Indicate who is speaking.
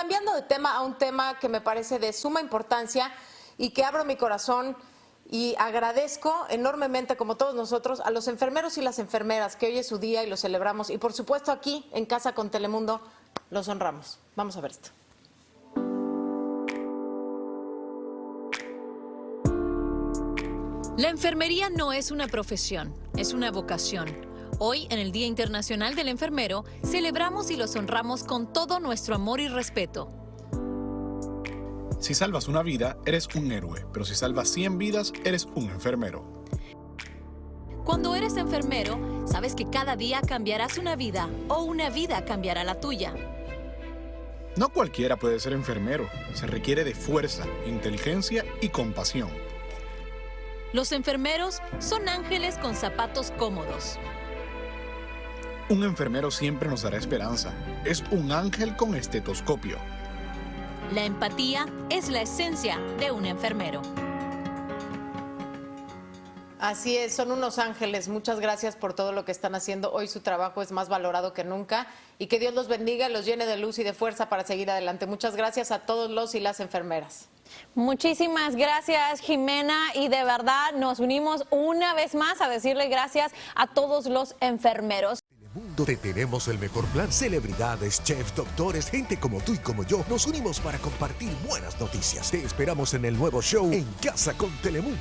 Speaker 1: cambiando de tema a un tema que me parece de suma importancia y que abro mi corazón y agradezco enormemente, como todos nosotros, a los enfermeros y las enfermeras, que hoy es su día y lo celebramos. Y por supuesto aquí, en Casa con Telemundo, los honramos. Vamos a ver esto.
Speaker 2: La enfermería no es una profesión, es una vocación. Hoy, en el Día Internacional del Enfermero, celebramos y los honramos con todo nuestro amor y respeto.
Speaker 3: Si salvas una vida, eres un héroe, pero si salvas 100 vidas, eres un enfermero.
Speaker 2: Cuando eres enfermero, sabes que cada día cambiarás una vida o una vida cambiará la tuya.
Speaker 3: No cualquiera puede ser enfermero, se requiere de fuerza, inteligencia y compasión.
Speaker 2: Los enfermeros son ángeles con zapatos cómodos.
Speaker 3: Un enfermero siempre nos dará esperanza. Es un ángel con estetoscopio.
Speaker 2: La empatía es la esencia de un enfermero.
Speaker 1: Así es, son unos ángeles. Muchas gracias por todo lo que están haciendo. Hoy su trabajo es más valorado que nunca y que Dios los bendiga, los llene de luz y de fuerza para seguir adelante. Muchas gracias a todos los y las enfermeras.
Speaker 4: Muchísimas gracias, Jimena, y de verdad nos unimos una vez más a decirle gracias a todos los enfermeros.
Speaker 5: Telemundo, te tenemos el mejor plan. Celebridades, chefs, doctores, gente como tú y como yo, nos unimos para compartir buenas noticias. Te esperamos en el nuevo show En Casa con Telemundo.